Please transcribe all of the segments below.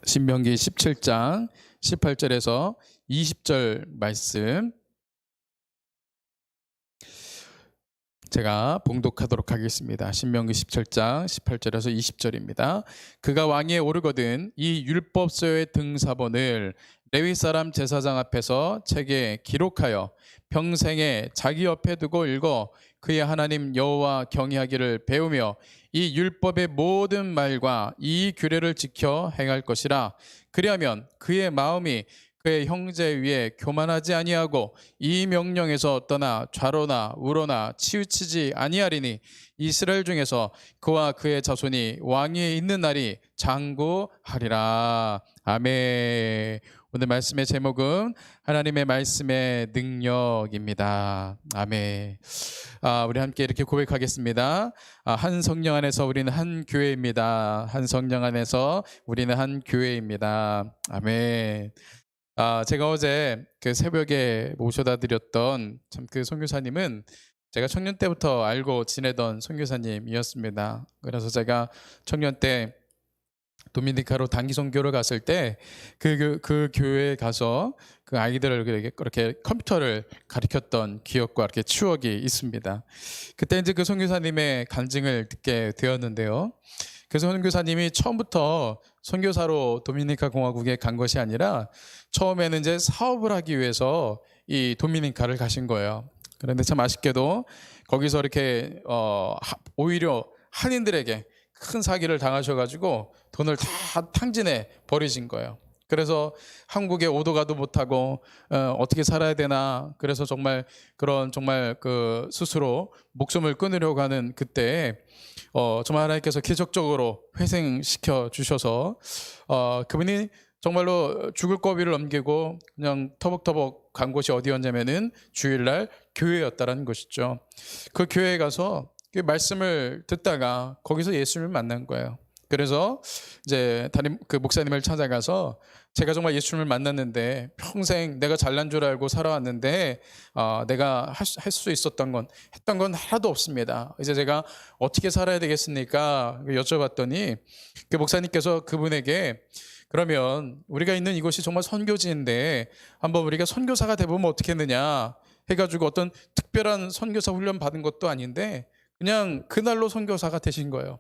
신명기 17장 18절에서 20절 말씀 제가 봉독하도록 하겠습니다. 신명기 17장 18절에서 20절입니다. 그가 왕위에 오르거든 이 율법서의 등사본을 레위 사람 제사장 앞에서 책에 기록하여 평생에 자기 옆에 두고 읽어 그의 하나님 여호와 경외하기를 배우며 이 율법의 모든 말과 이 규례를 지켜 행할 것이라. 그리하면 그의 마음이 그의 형제 위에 교만하지 아니하고 이 명령에서 떠나 좌로나 우로나 치우치지 아니하리니 이스라엘 중에서 그와 그의 자손이 왕위에 있는 날이 장구하리라. 아멘. 오늘 말씀의 제목은 하나님의 말씀의 능력입니다. 아멘. 우리 함께 이렇게 고백하겠습니다. 한 성령 안에서 우리는 한 교회입니다. 한 성령 안에서 우리는 한 교회입니다. 아멘. 제가 어제 그 새벽에 모셔다 드렸던 참 그 선교사님은 제가 청년 때부터 알고 지내던 선교사님이었습니다. 그래서 제가 청년 때 도미니카로 단기 선교를 갔을 때 그 교회에 가서 그 아이들을 그렇게 컴퓨터를 가르쳤던 기억과 이렇게 추억이 있습니다. 그때 이제 그 선교사님의 간증을 듣게 되었는데요. 그래서 선교사님이 처음부터 선교사로 도미니카 공화국에 간 것이 아니라 처음에는 이제 사업을 하기 위해서 이 도미니카를 가신 거예요. 그런데 참 아쉽게도 거기서 이렇게 오히려 한인들에게 큰 사기를 당하셔가지고 돈을 다 탕진해 버리신 거예요. 그래서 한국에 오도 가도 못하고 어떻게 살아야 되나, 그래서 정말 그 스스로 목숨을 끊으려고 하는 그때 정말 하나님께서 기적적으로 회생시켜 주셔서 그분이 정말로 죽을 고비를 넘기고 그냥 터벅터벅 간 곳이 어디였냐면은 주일날 교회였다라는 것이죠. 그 교회에 가서 그 말씀을 듣다가 거기서 예수님을 만난 거예요. 그래서 이제 담임 그 목사님을 찾아가서 제가 정말 예수님을 만났는데 평생 내가 잘난 줄 알고 살아왔는데 내가 할 수 있었던 건 했던 건 하나도 없습니다. 이제 제가 어떻게 살아야 되겠습니까? 여쭤봤더니 그 목사님께서 그분에게 그러면 우리가 있는 이곳이 정말 선교지인데 한번 우리가 선교사가 돼보면 어떻겠느냐 해가지고 어떤 특별한 선교사 훈련 받은 것도 아닌데 그냥 그날로 선교사가 되신 거예요.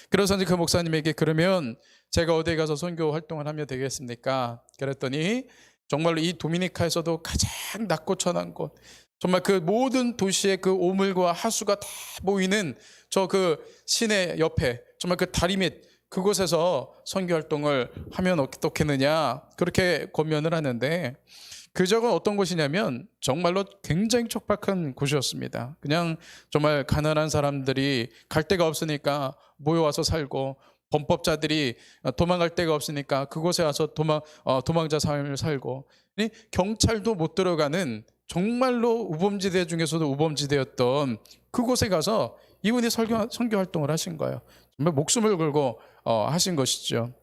그래서 이제 그 목사님에게 그러면 제가 어디에 가서 선교 활동을 하면 되겠습니까? 그랬더니 정말로 이 도미니카에서도 가장 낮고 천한 곳, 정말 그 모든 도시의 그 오물과 하수가 다 모이는 저 그 시내 옆에 정말 그 다리 밑 그곳에서 선교 활동을 하면 어떻겠느냐 그렇게 권면을 하는데 그 적은 어떤 곳이냐면 정말로 굉장히 척박한 곳이었습니다. 그냥 정말 가난한 사람들이 갈 데가 없으니까 모여와서 살고 범법자들이 도망갈 데가 없으니까 그곳에 와서 도망자 삶을 살고 경찰도 못 들어가는 정말로 우범지대 중에서도 우범지대였던 그곳에 가서 이분이 선교 활동을 하신 거예요. 정말 목숨을 걸고 하신 것이죠.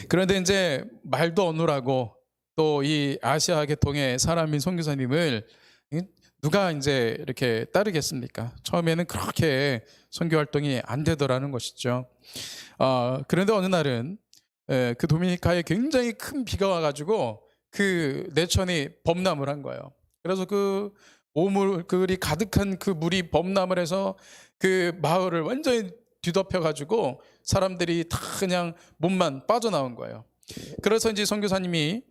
그런데 이제 말도 어눌하고 또 이 아시아 계통의 사람인 선교사님을 누가 이제 이렇게 따르겠습니까? 처음에는 그렇게 선교 활동이 안 되더라는 것이죠. 그런데 어느 날은 그 도미니카에 굉장히 큰 비가 와가지고 그 내천이 범람을 한 거예요. 그래서 그 오물들이 가득한 그 물이 범람을 해서 그 마을을 완전히 뒤덮여가지고 사람들이 다 그냥 몸만 빠져나온 거예요. 그래서 이제 선교사님이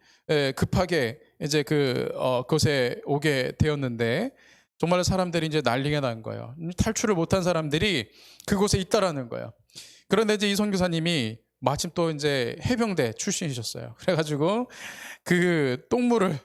급하게 이제 그곳에 오게 되었는데 정말 사람들이 이제 난리가 난 거예요. 탈출을 못한 사람들이 그곳에 있다라는 거예요. 그런데 이제 이 선교사님이 마침 또 이제 해병대 출신이셨어요. 그래가지고 그 똥물을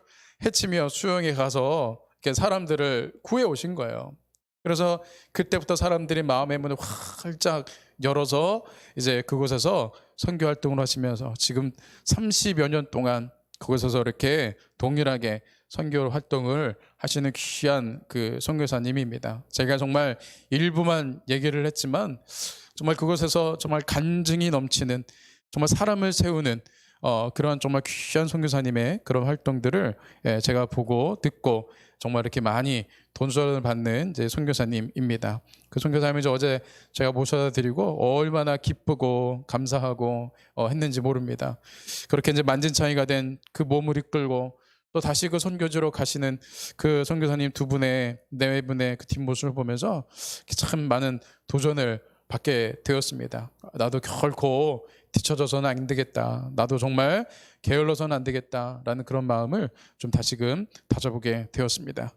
헤치며 수영에 가서 이렇게 사람들을 구해 오신 거예요. 그래서 그때부터 사람들이 마음의 문을 활짝 열어서 이제 그곳에서 선교 활동을 하시면서 지금 30여 년 동안 그곳에서 이렇게 동일하게 선교 활동을 하시는 귀한 그 선교사님입니다. 제가 정말 일부만 얘기를 했지만 정말 그곳에서 정말 간증이 넘치는 정말 사람을 세우는 그런 정말 귀한 선교사님의 그런 활동들을 제가 보고 듣고 정말 이렇게 많이 돈수를 받는 이제 선교사님입니다. 그 선교사님이 어제 제가 모셔다 드리고 얼마나 기쁘고 감사하고 했는지 모릅니다. 그렇게 이제 만진창이가 된 그 몸을 이끌고 또 다시 그 선교지로 가시는 그 선교사님 두 분의 네 분의 그 뒷모습을 보면서 참 많은 도전을 받게 되었습니다. 나도 결코 뒤처져서는 안 되겠다. 나도 정말 게을러서는 안 되겠다라는 그런 마음을 좀 다시금 다져보게 되었습니다.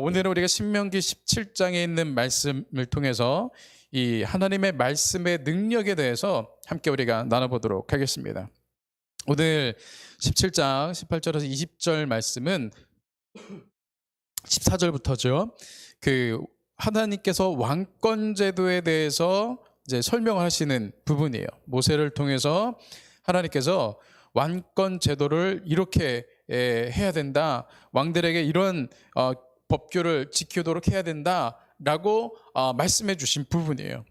오늘은 우리가 신명기 17장에 있는 말씀을 통해서 이 하나님의 말씀의 능력에 대해서 함께 우리가 나눠보도록 하겠습니다. 오늘 17장 18절에서 20절 말씀은 14절부터죠. 그 하나님께서 왕권 제도에 대해서 이제 설명하시는 부분이에요. 모세를 통해서 하나님께서 왕권 제도를 이렇게 해야 된다. 왕들에게 이런 법규를 지키도록 해야 된다라고 말씀해 주신 부분이에요.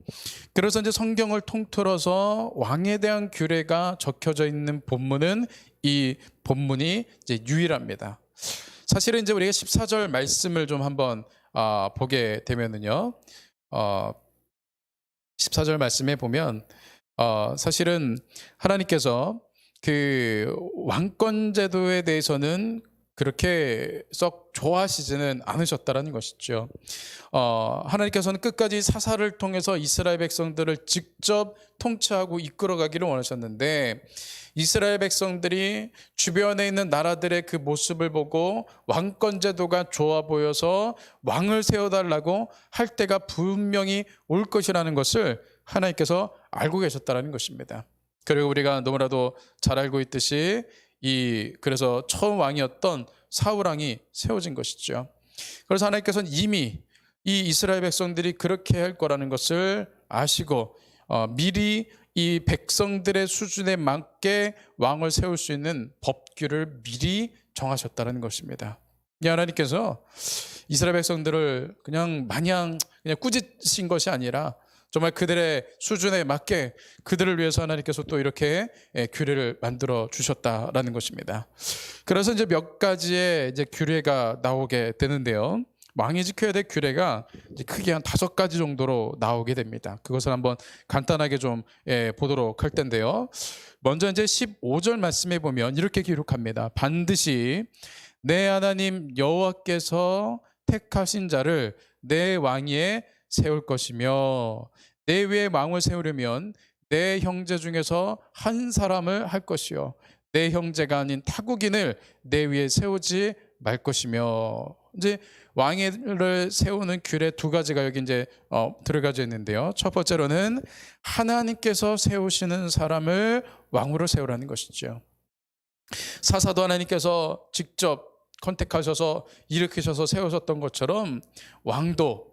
그래서 이제 성경을 통틀어서 왕에 대한 규례가 적혀져 있는 본문은 이 본문이 이제 유일합니다. 사실은 이제 우리가 14절 말씀을 좀 한번 보게 되면은요, 14절 말씀에 보면 사실은 하나님께서 그 왕권 제도에 대해서는 그렇게 썩 좋아하시지는 않으셨다라는 것이죠. 하나님께서는 끝까지 사사를 통해서 이스라엘 백성들을 직접 통치하고 이끌어가기를 원하셨는데 이스라엘 백성들이 주변에 있는 나라들의 그 모습을 보고 왕권 제도가 좋아 보여서 왕을 세워달라고 할 때가 분명히 올 것이라는 것을 하나님께서 알고 계셨다는 것입니다. 그리고 우리가 너무나도 잘 알고 있듯이 그래서 처음 왕이었던 사울 왕이 세워진 것이죠. 그래서 하나님께서는 이미 이 이스라엘 백성들이 그렇게 할 거라는 것을 아시고 미리 이 백성들의 수준에 맞게 왕을 세울 수 있는 법규를 미리 정하셨다는 것입니다. 하나님께서 이스라엘 백성들을 그냥 마냥 그냥 꾸짖으신 것이 아니라 정말 그들의 수준에 맞게 그들을 위해서 하나님께서 또 이렇게 규례를 만들어 주셨다라는 것입니다. 그래서 이제 몇 가지의 이제 규례가 나오게 되는데요. 왕이 지켜야 될 규례가 이제 크게 한 5가지 정도로 나오게 됩니다. 그것을 한번 간단하게 좀 보도록 할 텐데요. 먼저 이제 15절 말씀에 보면 이렇게 기록합니다. 반드시 내 하나님 여호와께서 택하신 자를 내 왕위에 세울 것이며 내 위에 왕을 세우려면 내 형제 중에서 한 사람을 할 것이요 내 형제가 아닌 타국인을 내 위에 세우지 말 것이며 이제 왕위를 세우는 규례 2가지가 여기 이제 들어가져 있는데요. 첫 번째로는 하나님께서 세우시는 사람을 왕으로 세우라는 것이죠. 사사도 하나님께서 직접 컨택하셔서 일으키셔서 세우셨던 것처럼 왕도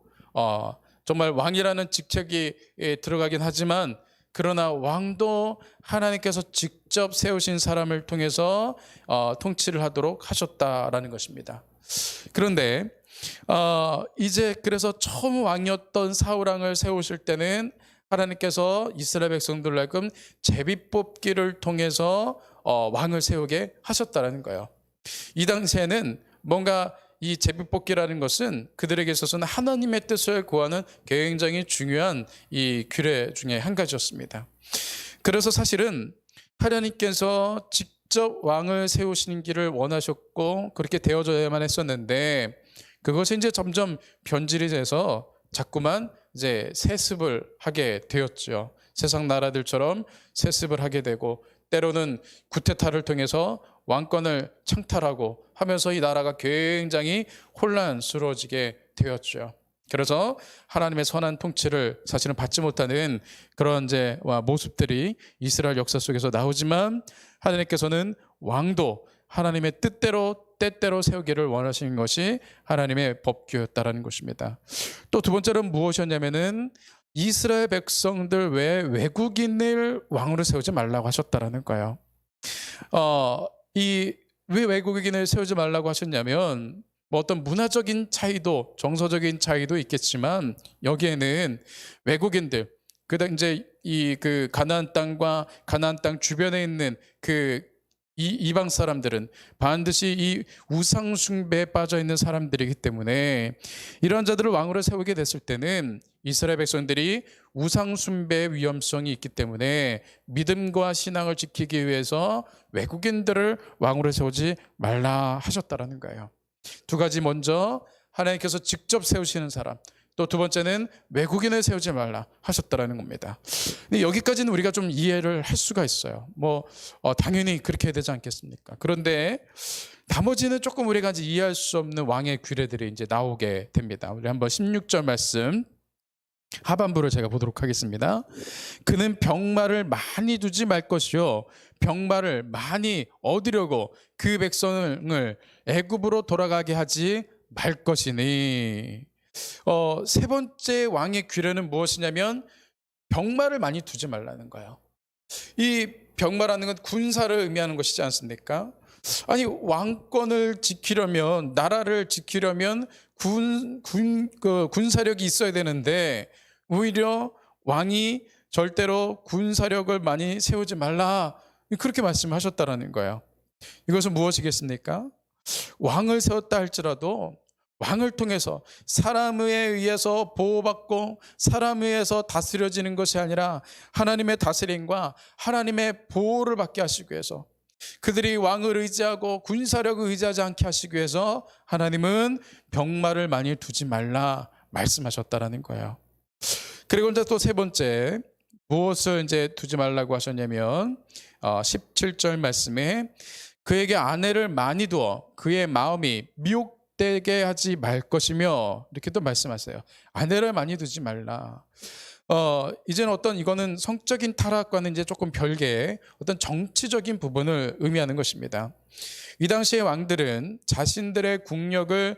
정말 왕이라는 직책이 들어가긴 하지만 그러나 왕도 하나님께서 직접 세우신 사람을 통해서 통치를 하도록 하셨다라는 것입니다. 그런데 이제 그래서 처음 왕이었던 사울 왕을 세우실 때는 하나님께서 이스라엘 백성들을 하여금 제비뽑기를 통해서 왕을 세우게 하셨다라는 거예요. 이 당시에는 뭔가 이 제비뽑기라는 것은 그들에게 있어서는 하나님의 뜻을 구하는 굉장히 중요한 이 규례 중에 한 가지였습니다. 그래서 사실은 하나님께서 직접 왕을 세우시는 길을 원하셨고 그렇게 되어져야만 했었는데 그것이 이제 점점 변질이 돼서 자꾸만 이제 세습을 하게 되었죠. 세상 나라들처럼 세습을 하게 되고 때로는 쿠데타를 통해서 왕권을 창탈하고 하면서 이 나라가 굉장히 혼란스러워지게 되었죠. 그래서 하나님의 선한 통치를 사실은 받지 못하는 그런 이제 모습들이 이스라엘 역사 속에서 나오지만 하나님께서는 왕도 하나님의 뜻대로 때때로 세우기를 원하시는 것이 하나님의 법규였다라는 것입니다. 또 2번째는 무엇이었냐면은 이스라엘 백성들 외에 외국인을 왕으로 세우지 말라고 하셨다라는 거예요. 왜 외국인을 세우지 말라고 하셨냐면 뭐 어떤 문화적인 차이도 정서적인 차이도 있겠지만 여기에는 외국인들 그다음 이제 이 그 가나안 땅과 가나안 땅 주변에 있는 그 이방 사람들은 반드시 이 우상 숭배에 빠져 있는 사람들이기 때문에 이런 자들을 왕으로 세우게 됐을 때는 이스라엘 백성들이 우상 숭배의 위험성이 있기 때문에 믿음과 신앙을 지키기 위해서 외국인들을 왕으로 세우지 말라 하셨다라는 거예요. 두 가지, 먼저 하나님께서 직접 세우시는 사람, 또 두 번째는 외국인을 세우지 말라 하셨다라는 겁니다. 근데 여기까지는 우리가 좀 이해를 할 수가 있어요. 당연히 그렇게 해야 되지 않겠습니까? 그런데 나머지는 조금 우리가 이제 이해할 수 없는 왕의 규례들이 이제 나오게 됩니다. 우리 한번 16절 말씀 하반부를 제가 보도록 하겠습니다. 그는 병마를 많이 두지 말 것이요, 병마를 많이 얻으려고 그 백성을 애굽으로 돌아가게 하지 말 것이니. 세 번째 왕의 규례는 무엇이냐면 병마를 많이 두지 말라는 거예요. 이 병마라는 건 군사를 의미하는 것이지 않습니까? 아니, 왕권을 지키려면, 나라를 지키려면 군사력이 있어야 되는데 오히려 왕이 절대로 군사력을 많이 세우지 말라, 그렇게 말씀하셨다라는 거예요. 이것은 무엇이겠습니까? 왕을 세웠다 할지라도 왕을 통해서 사람에 의해서 보호받고 사람에 의해서 다스려지는 것이 아니라 하나님의 다스림과 하나님의 보호를 받게 하시기 위해서, 그들이 왕을 의지하고 군사력을 의지하지 않게 하시기 위해서 하나님은 병마를 많이 두지 말라 말씀하셨다라는 거예요. 그리고 이제 또 세 번째, 무엇을 이제 두지 말라고 하셨냐면 17절 말씀에 그에게 아내를 많이 두어 그의 마음이 미혹되게 하지 말 것이며, 이렇게 또 말씀하세요. 아내를 많이 두지 말라. 이제는 이거는 성적인 타락과는 이제 조금 별개의 어떤 정치적인 부분을 의미하는 것입니다. 이 당시의 왕들은 자신들의 국력을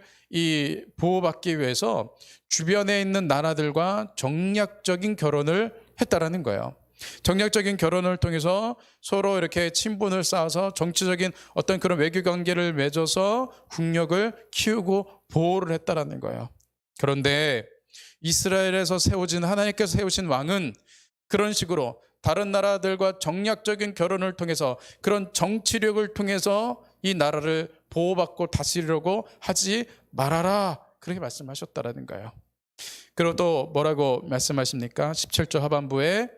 보호받기 위해서 주변에 있는 나라들과 정략적인 결혼을 했다라는 거예요. 정략적인 결혼을 통해서 서로 이렇게 친분을 쌓아서 정치적인 어떤 그런 외교 관계를 맺어서 국력을 키우고 보호를 했다라는 거예요. 그런데 이스라엘에서 세워진, 하나님께서 세우신 왕은 그런 식으로 다른 나라들과 정략적인 결혼을 통해서 그런 정치력을 통해서 이 나라를 보호받고 다스리려고 하지 말아라, 그렇게 말씀하셨다라는 거예요. 그리고 또 뭐라고 말씀하십니까? 17절 하반부에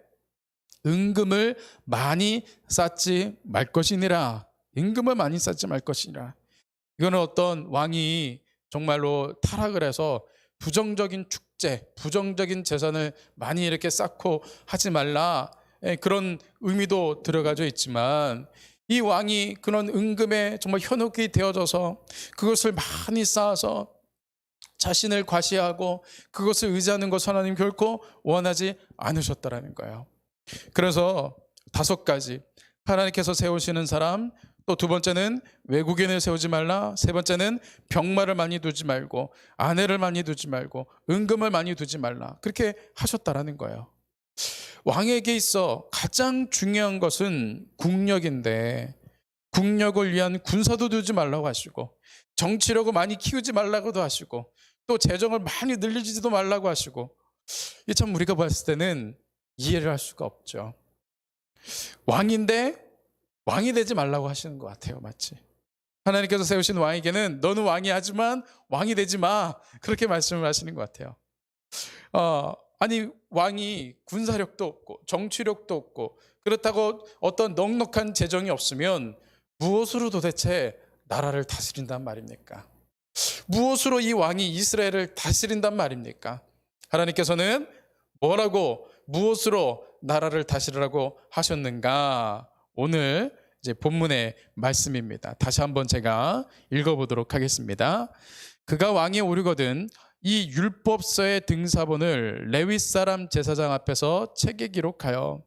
은금을 많이 쌓지 말 것이니라. 임금을 많이 쌓지 말 것이니라. 이거는 어떤 왕이 정말로 타락을 해서 부정적인 축제, 부정적인 재산을 많이 이렇게 쌓고 하지 말라, 그런 의미도 들어가져 있지만, 이 왕이 그런 은금에 정말 현혹이 되어져서 그것을 많이 쌓아서 자신을 과시하고 그것을 의지하는 것을 하나님 결코 원하지 않으셨다라는 거예요. 그래서 5가지, 하나님께서 세우시는 사람, 또 두 번째는 외국인을 세우지 말라, 세 번째는 병마를 많이 두지 말고 아내를 많이 두지 말고 은금을 많이 두지 말라, 그렇게 하셨다라는 거예요. 왕에게 있어 가장 중요한 것은 국력인데, 국력을 위한 군사도 두지 말라고 하시고, 정치력을 많이 키우지 말라고도 하시고, 또 재정을 많이 늘리지도 말라고 하시고, 이게 참 우리가 봤을 때는 이해를 할 수가 없죠. 왕인데 왕이 되지 말라고 하시는 것 같아요, 마치. 하나님께서 세우신 왕에게는 너는 왕이 하지만 왕이 되지 마, 그렇게 말씀을 하시는 것 같아요. 아니, 왕이 군사력도 없고 정치력도 없고 그렇다고 어떤 넉넉한 재정이 없으면 무엇으로 도대체 나라를 다스린단 말입니까? 무엇으로 이 왕이 이스라엘을 다스린단 말입니까? 하나님께서는 뭐라고, 무엇으로 나라를 다스리라고 하셨는가? 오늘 이제 본문의 말씀입니다. 다시 한번 제가 읽어보도록 하겠습니다. 그가 왕에 오르거든 이 율법서의 등사본을 레위 사람 제사장 앞에서 책에 기록하여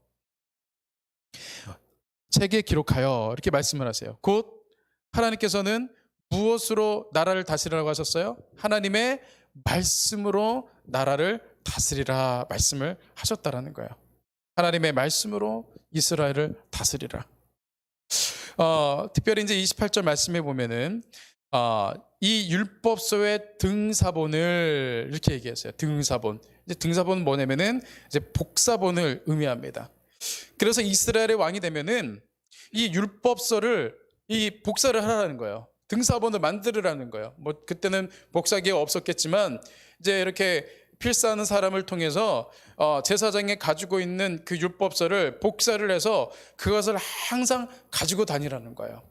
이렇게 말씀을 하세요. 곧 하나님께서는 무엇으로 나라를 다스리라고 하셨어요? 하나님의 말씀으로 나라를 다스리라 말씀을 하셨다라는 거예요. 하나님의 말씀으로 이스라엘을 다스리라. 특별히 이제 28절 말씀에 보면은 이 율법서의 등사본을 이렇게 얘기했어요. 등사본. 이제 등사본은 뭐냐면은 이제 복사본을 의미합니다. 그래서 이스라엘의 왕이 되면은 이 율법서를 이 복사를 하라는 거예요. 등사본을 만들으라는 거예요. 뭐 그때는 복사기가 없었겠지만 이제 이렇게 필사하는 사람을 통해서 제사장이 가지고 있는 그 율법서를 복사를 해서 그것을 항상 가지고 다니라는 거예요.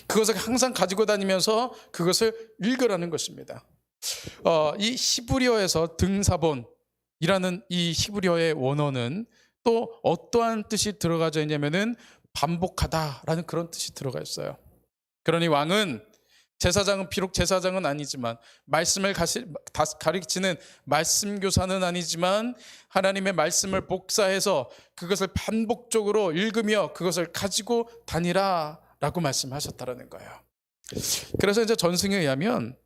그것을 항상 가지고 다니면서 그것을 읽으라는 것입니다. 이 히브리어에서 등사본이라는 이 히브리어의 원어는 또 어떠한 뜻이 들어가져 있냐면은 반복하다라는 그런 뜻이 들어가 있어요. 그러니 왕은 제사장은 비록 제사장은 아니지만 말씀을 가르치는 말씀교사는 아니지만 하나님의 말씀을 복사해서 그것을 반복적으로 읽으며 그것을 가지고 다니라라고 말씀하셨다라는 거예요. 그래서 이제 전승에 의하면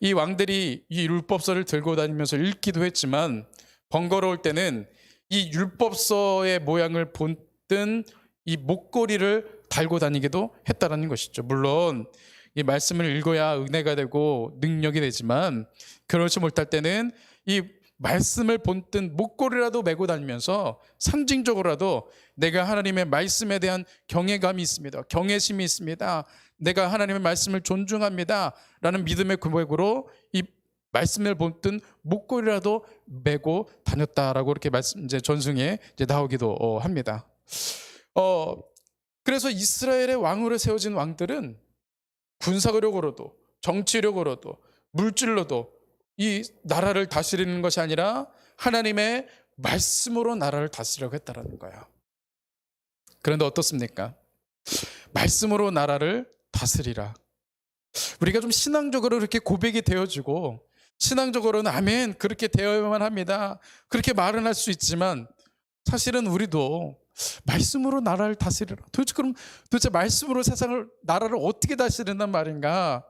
이 왕들이 이 율법서를 들고 다니면서 읽기도 했지만 번거로울 때는 이 율법서의 모양을 본뜬 이 목걸이를 달고 다니기도 했다라는 것이죠. 물론 이 말씀을 읽어야 은혜가 되고 능력이 되지만 그렇지 못할 때는 이 말씀을 본뜬 목걸이라도 메고 다니면서 상징적으로라도 내가 하나님의 말씀에 대한 경외감이 있습니다. 경외심이 있습니다. 내가 하나님의 말씀을 존중합니다. 라는 믿음의 고백으로 이 말씀을 본뜬 목걸이라도 메고 다녔다라고 이렇게 이제 전승에 이제 나오기도 합니다. 그래서 이스라엘의 왕으로 세워진 왕들은 군사력으로도 정치력으로도 물질로도 이 나라를 다스리는 것이 아니라 하나님의 말씀으로 나라를 다스리려고 했다라는 거예요. 그런데 어떻습니까? 말씀으로 나라를 다스리라. 우리가 좀 신앙적으로 이렇게 고백이 되어지고 신앙적으로는 아멘 그렇게 되어야만 합니다. 그렇게 말은 할 수 있지만 사실은 우리도 말씀으로 나라를 다스리라. 도대체 말씀으로 나라를 어떻게 다스린단 말인가?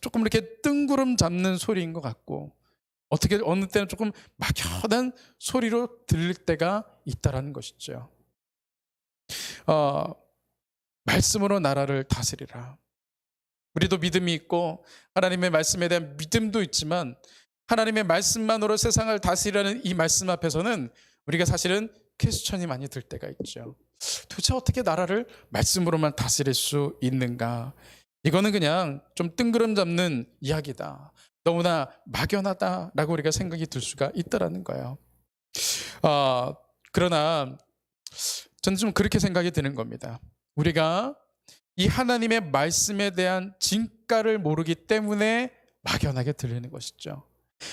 조금 이렇게 뜬구름 잡는 소리인 것 같고 어느 때는 조금 막연한 소리로 들릴 때가 있다라는 것이죠. 말씀으로 나라를 다스리라. 우리도 믿음이 있고 하나님의 말씀에 대한 믿음도 있지만 하나님의 말씀만으로 세상을 다스리라는 이 말씀 앞에서는 우리가 사실은 퀘스천이 많이 들 때가 있죠. 도대체 어떻게 나라를 말씀으로만 다스릴 수 있는가? 이거는 그냥 좀 뜬구름 잡는 이야기다. 너무나 막연하다라고 우리가 생각이 들 수가 있다라는 거예요. 그러나 저는 좀 그렇게 생각이 드는 겁니다. 우리가 이 하나님의 말씀에 대한 진가를 모르기 때문에 막연하게 들리는 것이죠.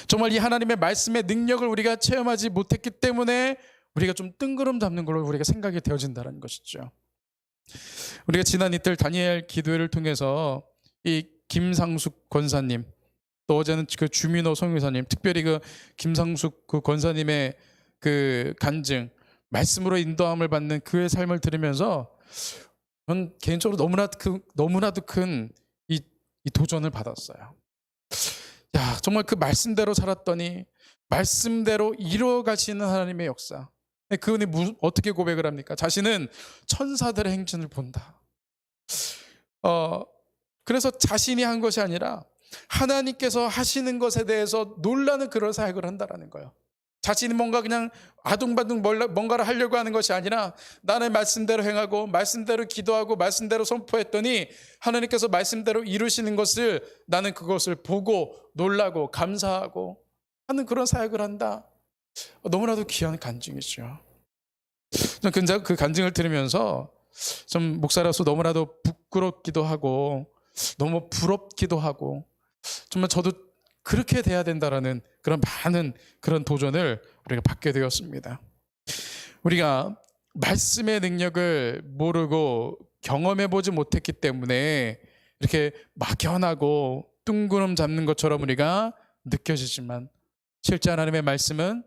정말 이 하나님의 말씀의 능력을 우리가 체험하지 못했기 때문에 우리가 좀 뜬구름 잡는 걸로 우리가 생각이 되어진다는 것이죠. 우리가 지난 이틀 다니엘 기도회를 통해서 이 김상숙 권사님 또 어제는 그 주민호 성교사님 특별히 그 김상숙 그 권사님의 그 간증 말씀으로 인도함을 받는 그의 삶을 들으면서 저는 개인적으로 너무나도 큰 이 도전을 받았어요. 야, 정말 그 말씀대로 살았더니 말씀대로 이루어가시는 하나님의 역사. 그분이 어떻게 고백을 합니까? 자신은 천사들의 행진을 본다. 그래서 자신이 한 것이 아니라 하나님께서 하시는 것에 대해서 놀라는 그런 사역을 한다라는 거예요. 자신이 뭔가 그냥 아둥바둥 뭔가를 하려고 하는 것이 아니라 나는 말씀대로 행하고 말씀대로 기도하고 말씀대로 선포했더니 하나님께서 말씀대로 이루시는 것을 나는 그것을 보고 놀라고 감사하고 하는 그런 사역을 한다. 너무나도 귀한 간증이죠. 저는 그 간증을 들으면서 좀 목사로서 너무나도 부끄럽기도 하고 너무 부럽기도 하고 정말 저도 그렇게 돼야 된다라는 그런 많은 그런 도전을 우리가 받게 되었습니다. 우리가 말씀의 능력을 모르고 경험해보지 못했기 때문에 이렇게 막연하고 뜬구름 잡는 것처럼 우리가 느껴지지만 실제 하나님의 말씀은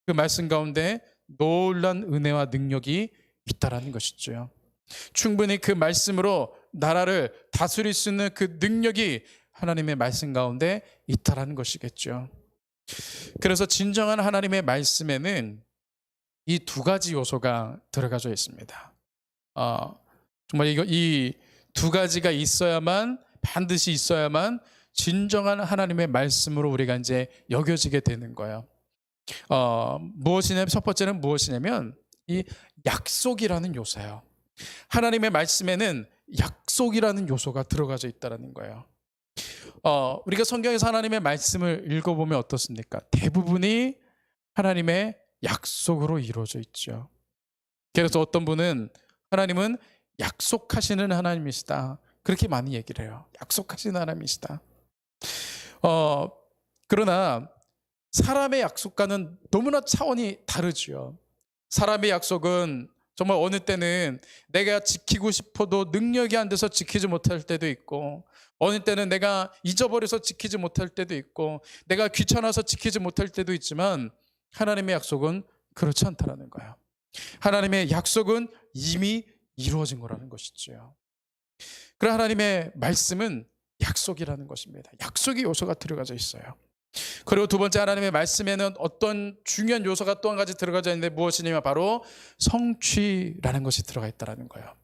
그 말씀 가운데 놀란 은혜와 능력이 있다라는 것이죠. 충분히 그 말씀으로 나라를 다스릴 수 있는 그 능력이 하나님의 말씀 가운데 있다라는 것이겠죠. 그래서 진정한 하나님의 말씀에는 이 두 가지 요소가 들어가져 있습니다. 정말 이 두 가지가 있어야만 반드시 있어야만 진정한 하나님의 말씀으로 우리가 이제 여겨지게 되는 거예요. 무엇이냐면 첫 번째는 무엇이냐면 이 약속이라는 요소예요. 하나님의 말씀에는 약속이라는 요소가 들어가져 있다는 거예요. 우리가 성경에서 하나님의 말씀을 읽어보면 어떻습니까? 대부분이 하나님의 약속으로 이루어져 있죠. 그래서 어떤 분은 하나님은 약속하시는 하나님이시다, 그렇게 많이 얘기를 해요. 약속하시는 하나님이시다. 그러나 사람의 약속과는 너무나 차원이 다르죠. 사람의 약속은 정말 어느 때는 내가 지키고 싶어도 능력이 안 돼서 지키지 못할 때도 있고, 어느 때는 내가 잊어버려서 지키지 못할 때도 있고, 내가 귀찮아서 지키지 못할 때도 있지만 하나님의 약속은 그렇지 않다라는 거예요. 하나님의 약속은 이미 이루어진 거라는 것이죠. 그러나 하나님의 말씀은 약속이라는 것입니다. 약속의 요소가 들어가져 있어요. 그리고 두 번째, 하나님의 말씀에는 어떤 중요한 요소가 또 한 가지 들어가져 있는데 무엇이냐면 바로 성취라는 것이 들어가 있다는 거예요.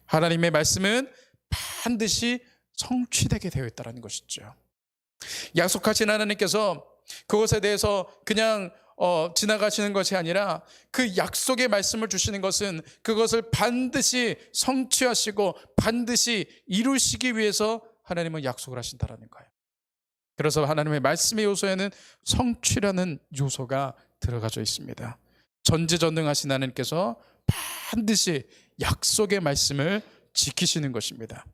하나님의 말씀은 반드시 성취되게 되어 있다는 것이죠. 약속하신 하나님께서 그것에 대해서 그냥 지나가시는 것이 아니라 그 약속의 말씀을 주시는 것은 그것을 반드시 성취하시고 반드시 이루시기 위해서 하나님은 약속을 하신다는 거예요. 그래서 하나님의 말씀의 요소에는 성취라는 요소가 들어가져 있습니다. 전지전능하신 하나님께서 반드시 약속의 말씀을 지키시는 것입니다.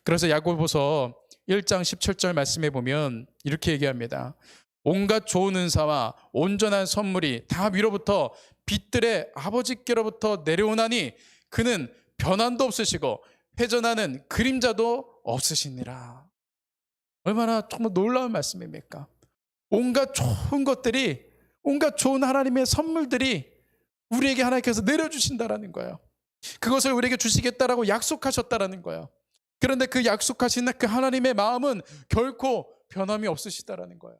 그래서 야고보서 1장 17절 말씀에 보면 이렇게 얘기합니다. 온갖 좋은 은사와 온전한 선물이 다 위로부터 빛들의 아버지께로부터 내려오나니 그는 변함도 없으시고 회전하는 그림자도 없으시니라. 얼마나 정말 놀라운 말씀입니까? 온갖 좋은 것들이, 온갖 좋은 하나님의 선물들이 우리에게 하나님께서 내려주신다라는 거예요. 그것을 우리에게 주시겠다라고 약속하셨다라는 거예요. 그런데 그 약속하신 그 하나님의 마음은 결코 변함이 없으시다라는 거예요.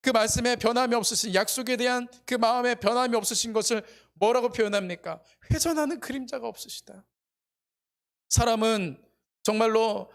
그 말씀에 변함이 없으신, 약속에 대한 그 마음에 변함이 없으신 것을 뭐라고 표현합니까? 회전하는 그림자가 없으시다. 사람은 정말로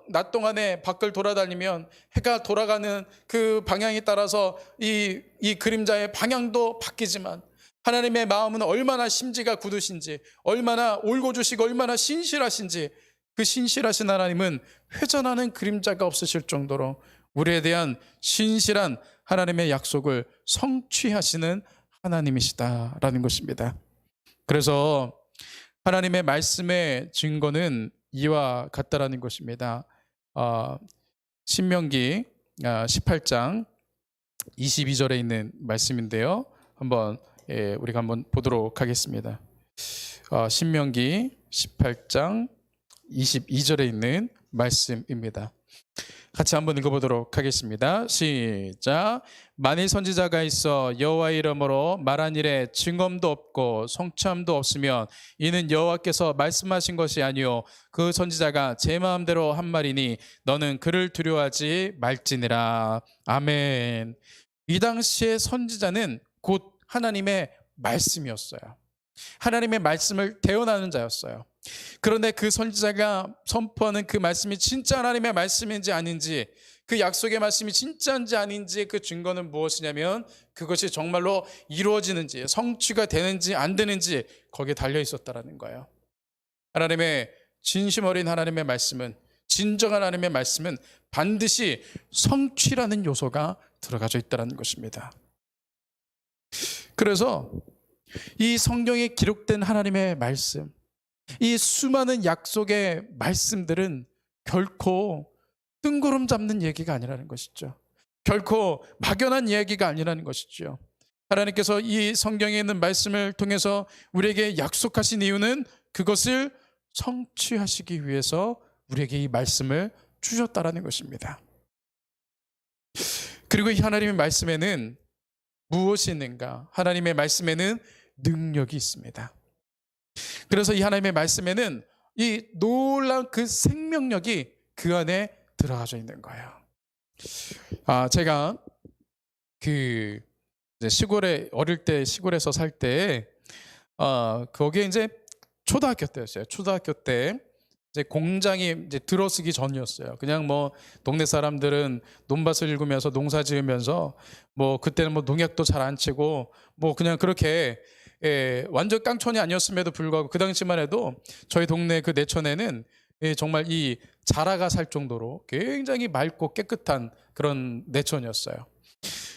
낮 동안에 밖을 돌아다니면 해가 돌아가는 그 방향에 따라서 이 그림자의 방향도 바뀌지만 하나님의 마음은 얼마나 심지가 굳으신지, 얼마나 올고주시고 얼마나 신실하신지, 그 신실하신 하나님은 회전하는 그림자가 없으실 정도로 우리에 대한 신실한 하나님의 약속을 성취하시는 하나님이시다라는 것입니다. 그래서 하나님의 말씀의 증거는 이와 같다라는 것입니다. 신명기 18장 22절에 있는 말씀인데요. 우리가 한번 보도록 하겠습니다. 신명기 18장 22절에 있는 말씀입니다. 같이 한번 읽어보도록 하겠습니다. 시작. 만일 선지자가 있어 여호와의 이름으로 말한 일에 증언도 없고 성취함도 없으면 이는 여호와께서 말씀하신 것이 아니요 그 선지자가 제 마음대로 한 말이니 너는 그를 두려워하지 말지니라. 아멘. 이 당시의 선지자는 곧 하나님의 말씀이었어요. 하나님의 말씀을 대언하는 자였어요. 그런데 그 선지자가 선포하는 그 말씀이 진짜 하나님의 말씀인지 아닌지, 그 약속의 말씀이 진짜인지 아닌지 그 증거는 무엇이냐면 그것이 정말로 이루어지는지, 성취가 되는지 안 되는지 거기에 달려 있었다라는 거예요. 하나님의 진심 어린 하나님의 말씀은, 진정한 하나님의 말씀은 반드시 성취라는 요소가 들어가져 있다는 것입니다. 그래서 이 성경에 기록된 하나님의 말씀, 이 수많은 약속의 말씀들은 결코 뜬구름 잡는 얘기가 아니라는 것이죠. 결코 막연한 이야기가 아니라는 것이죠. 하나님께서 이 성경에 있는 말씀을 통해서 우리에게 약속하신 이유는 그것을 성취하시기 위해서 우리에게 이 말씀을 주셨다라는 것입니다. 그리고 이 하나님의 말씀에는 무엇이 있는가? 하나님의 말씀에는 능력이 있습니다. 그래서 이 하나님의 말씀에는 이 놀라운 그 생명력이 그 안에 들어가져 있는 거예요. 제가 그 시골에 어릴 때 시골에서 살 때 거기에 이제 초등학교 때였어요. 초등학교 때 이제 공장이 이제 들어서기 전이었어요. 그냥 뭐 동네 사람들은 논밭을 일구면서 농사 지으면서 뭐 그때는 뭐 농약도 잘 안 치고 뭐 그냥 그렇게 완전 깡촌이 아니었음에도 불구하고 그 당시만 해도 저희 동네 그 내천에는 정말 이 자라가 살 정도로 굉장히 맑고 깨끗한 그런 내천이었어요.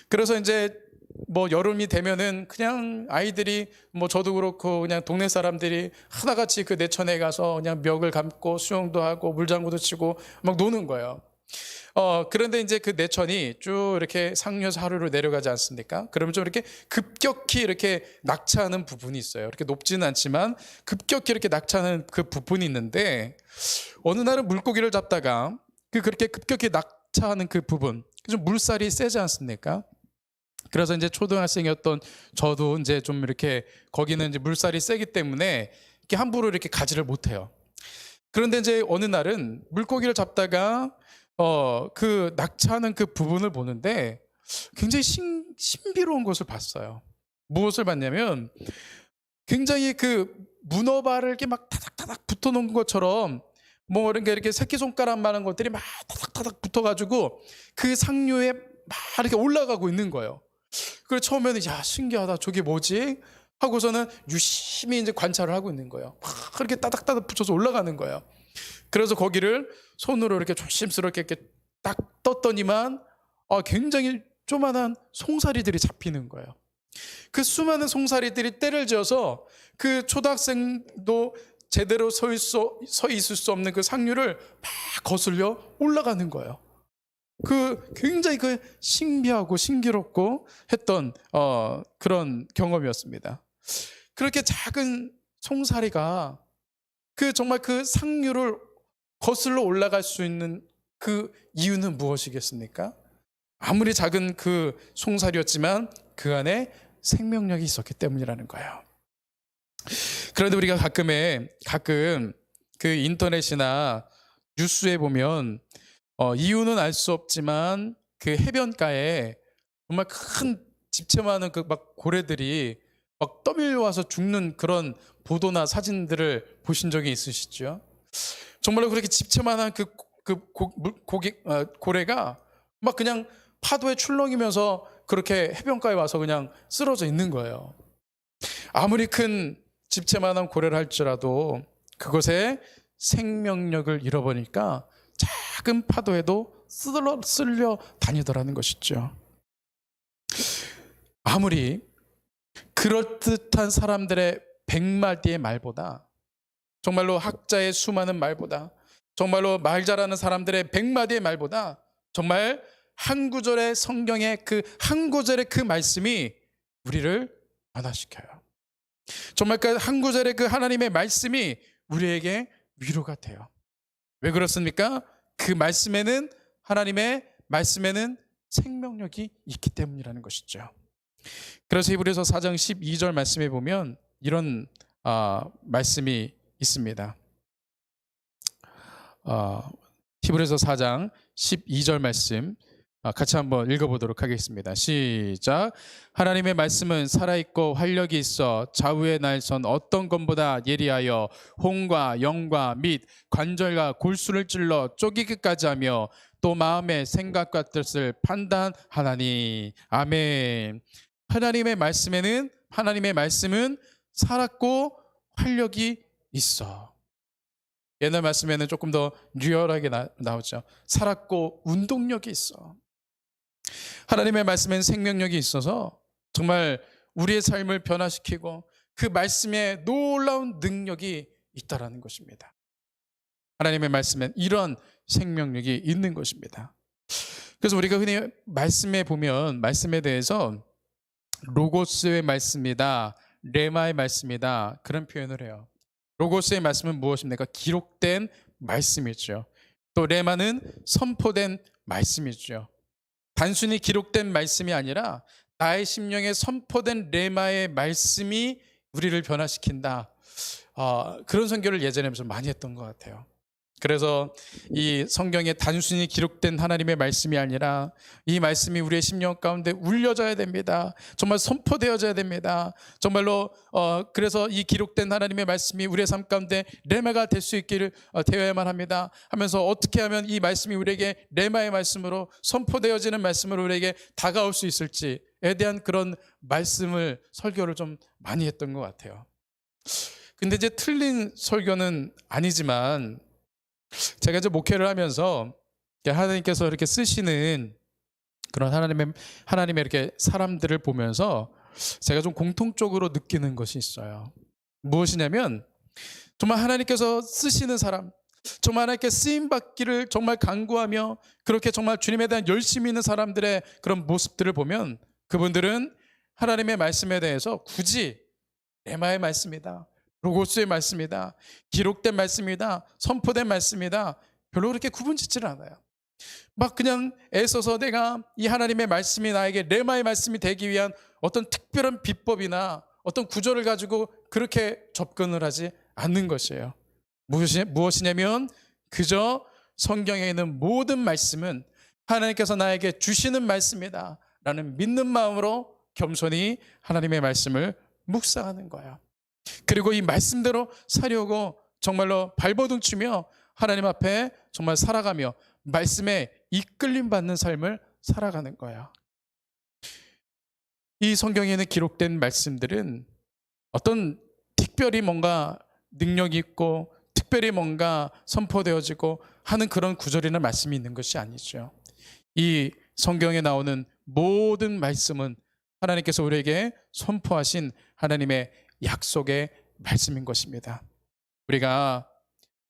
그래서 이제 뭐 여름이 되면은 그냥 아이들이 뭐 저도 그렇고 그냥 동네 사람들이 하나같이 그 내천에 가서 그냥 멱을 감고 수영도 하고 물장구도 치고 막 노는 거예요. 그런데 이제 그 내천이 쭉 이렇게 상류에서 하루로 내려가지 않습니까? 그러면 좀 이렇게 급격히 이렇게 낙차하는 부분이 있어요. 이렇게 높지는 않지만 급격히 이렇게 낙차하는 그 부분이 있는데 어느 날은 물고기를 잡다가 그렇게 급격히 낙차하는 그 부분, 좀 물살이 세지 않습니까? 그래서 이제 초등학생이었던 저도 이제 좀 이렇게 거기는 이제 물살이 세기 때문에 이렇게 함부로 이렇게 가지를 못해요. 그런데 이제 어느 날은 물고기를 잡다가 그 낙차하는 그 부분을 보는데 굉장히 신비로운 것을 봤어요. 무엇을 봤냐면 굉장히 그 문어발을 이렇게 막 타닥타닥 붙어 놓은 것처럼 뭐 이렇게 새끼손가락만한 것들이 막 타닥타닥 붙어가지고 그 상류에 막 이렇게 올라가고 있는 거예요. 그래서 처음에는 야 신기하다 저게 뭐지 하고서는 유심히 이제 관찰을 하고 있는 거예요. 막 그렇게 따닥따닥 붙여서 올라가는 거예요. 그래서 거기를 손으로 이렇게 조심스럽게 이렇게 딱 떴더니만 굉장히 조만한 송사리들이 잡히는 거예요. 그 수많은 송사리들이 때를 지어서 그 초등학생도 제대로 서 있을 수 없는 그 상류를 막 거슬려 올라가는 거예요. 그 굉장히 그 신비하고 신기롭고 했던 그런 경험이었습니다. 그렇게 작은 송사리가 그 정말 그 상류를 거슬러 올라갈 수 있는 그 이유는 무엇이겠습니까? 아무리 작은 그 송사리였지만 그 안에 생명력이 있었기 때문이라는 거예요. 그런데 우리가 가끔 그 인터넷이나 뉴스에 보면 이유는 알 수 없지만 그 해변가에 정말 큰 집채만한 그 막 고래들이 막 떠밀려와서 죽는 그런 보도나 사진들을 보신 적이 있으시죠? 정말로 그렇게 집채만한 고래가 막 그냥 파도에 출렁이면서 그렇게 해변가에 와서 그냥 쓰러져 있는 거예요. 아무리 큰 집채만한 고래를 할지라도 그것에 생명력을 잃어버리니까 작은 파도에도 쓸려 다니더라는 것이죠. 아무리 그럴듯한 사람들의 100마디의 말보다 정말로 학자의 수많은 말보다 정말로 말 잘하는 사람들의 100마디의 말보다 정말 한 구절의 성경의 그 한 구절의 그 말씀이 우리를 변화시켜요. 정말 그 한 구절의 그 하나님의 말씀이 우리에게 위로가 돼요. 왜 그렇습니까? 그 말씀에는 하나님의 말씀에는 생명력이 있기 때문이라는 것이죠. 그래서 히브리서 4장 12절 말씀에 보면 이런 말씀이 있습니다. 히브리서 4장 12절 말씀 같이 한번 읽어보도록 하겠습니다. 시작. 하나님의 말씀은 살아있고 활력이 있어 좌우의 날선 어떤 것보다 예리하여 혼과 영과 및 관절과 골수를 찔러 쪼개기까지 하며 또 마음의 생각과 뜻을 판단하나니. 아멘. 하나님의 말씀은 살았고 활력이 있어. 옛날 말씀에는 조금 더 리얼하게 나오죠. 살았고 운동력이 있어. 하나님의 말씀엔 생명력이 있어서 정말 우리의 삶을 변화시키고 그 말씀에 놀라운 능력이 있다라는 것입니다. 하나님의 말씀엔 이런 생명력이 있는 것입니다. 그래서 우리가 흔히 말씀에 보면 말씀에 대해서 로고스의 말씀이다, 레마의 말씀이다 그런 표현을 해요. 로고스의 말씀은 무엇입니까? 기록된 말씀이죠. 또 레마는 선포된 말씀이죠. 단순히 기록된 말씀이 아니라 나의 심령에 선포된 레마의 말씀이 우리를 변화시킨다. 그런 선교를 예전에 좀 많이 했던 것 같아요. 그래서 이 성경에 단순히 기록된 하나님의 말씀이 아니라 이 말씀이 우리의 심령 가운데 울려져야 됩니다. 정말 선포되어져야 됩니다. 정말로 그래서 이 기록된 하나님의 말씀이 우리의 삶 가운데 레마가 될 수 있기를 되어야만 합니다. 하면서 어떻게 하면 이 말씀이 우리에게 레마의 말씀으로 선포되어지는 말씀으로 우리에게 다가올 수 있을지에 대한 그런 말씀을 설교를 좀 많이 했던 것 같아요. 근데 이제 틀린 설교는 아니지만 제가 이제 목회를 하면서 하나님께서 이렇게 쓰시는 그런 하나님의 이렇게 사람들을 보면서 제가 좀 공통적으로 느끼는 것이 있어요. 무엇이냐면 정말 하나님께서 쓰시는 사람, 정말 하나님께 쓰임 받기를 정말 간구하며 그렇게 정말 주님에 대한 열심이 있는 사람들의 그런 모습들을 보면 그분들은 하나님의 말씀에 대해서 굳이 레마의 말씀이다, 로고스의 말씀이다, 기록된 말씀이다, 선포된 말씀이다, 별로 그렇게 구분짓지를 않아요. 막 그냥 애써서 내가 이 하나님의 말씀이 나에게 레마의 말씀이 되기 위한 어떤 특별한 비법이나 어떤 구절을 가지고 그렇게 접근을 하지 않는 것이에요. 무엇이냐면 그저 성경에 있는 모든 말씀은 하나님께서 나에게 주시는 말씀이다 라는 믿는 마음으로 겸손히 하나님의 말씀을 묵상하는 거예요. 그리고 이 말씀대로 살려고 정말로 발버둥 치며 하나님 앞에 정말 살아가며 말씀에 이끌림 받는 삶을 살아가는 거예요. 이 성경에는 기록된 말씀들은 어떤 특별히 뭔가 능력이 있고 특별히 뭔가 선포되어지고 하는 그런 구절이나 말씀이 있는 것이 아니죠. 이 성경에 나오는 모든 말씀은 하나님께서 우리에게 선포하신 하나님의 약속의 말씀인 것입니다. 우리가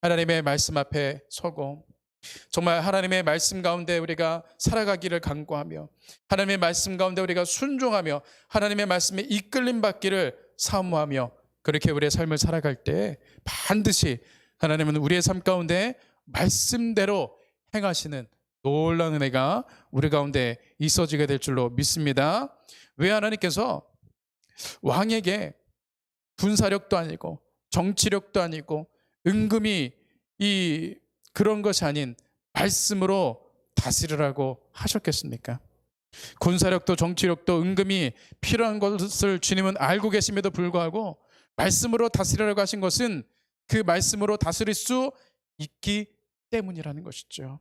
하나님의 말씀 앞에 서고 정말 하나님의 말씀 가운데 우리가 살아가기를 간구하며 하나님의 말씀 가운데 우리가 순종하며 하나님의 말씀에 이끌림 받기를 사모하며 그렇게 우리의 삶을 살아갈 때 반드시 하나님은 우리의 삶 가운데 말씀대로 행하시는 놀라운 은혜가 우리 가운데 있어지게 될 줄로 믿습니다. 왜 하나님께서 왕에게 군사력도 아니고 정치력도 아니고 은금이 그런 것이 아닌 말씀으로 다스리라고 하셨겠습니까? 군사력도 정치력도 은금이 필요한 것을 주님은 알고 계심에도 불구하고 말씀으로 다스리라고 하신 것은 그 말씀으로 다스릴 수 있기 때문이라는 것이죠.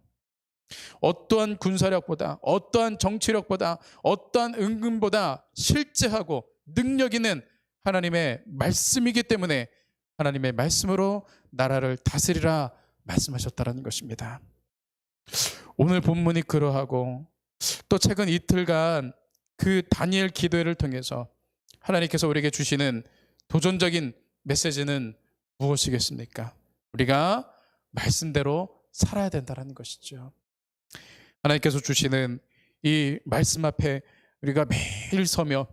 어떠한 군사력보다 어떠한 정치력보다 어떠한 은금보다 실제하고 능력 있는 하나님의 말씀이기 때문에 하나님의 말씀으로 나라를 다스리라 말씀하셨다는 것입니다. 오늘 본문이 그러하고 또 최근 이틀간 그 다니엘 기도회를 통해서 하나님께서 우리에게 주시는 도전적인 메시지는 무엇이겠습니까? 우리가 말씀대로 살아야 된다는 것이죠. 하나님께서 주시는 이 말씀 앞에 우리가 매일 서며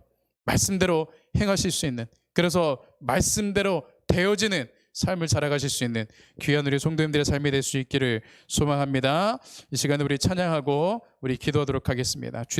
말씀대로 행하실 수 있는, 그래서 말씀대로 되어지는 삶을 살아가실 수 있는 귀한 우리 성도님들의 삶이 될 수 있기를 소망합니다. 이 시간에 우리 찬양하고 우리 기도하도록 하겠습니다.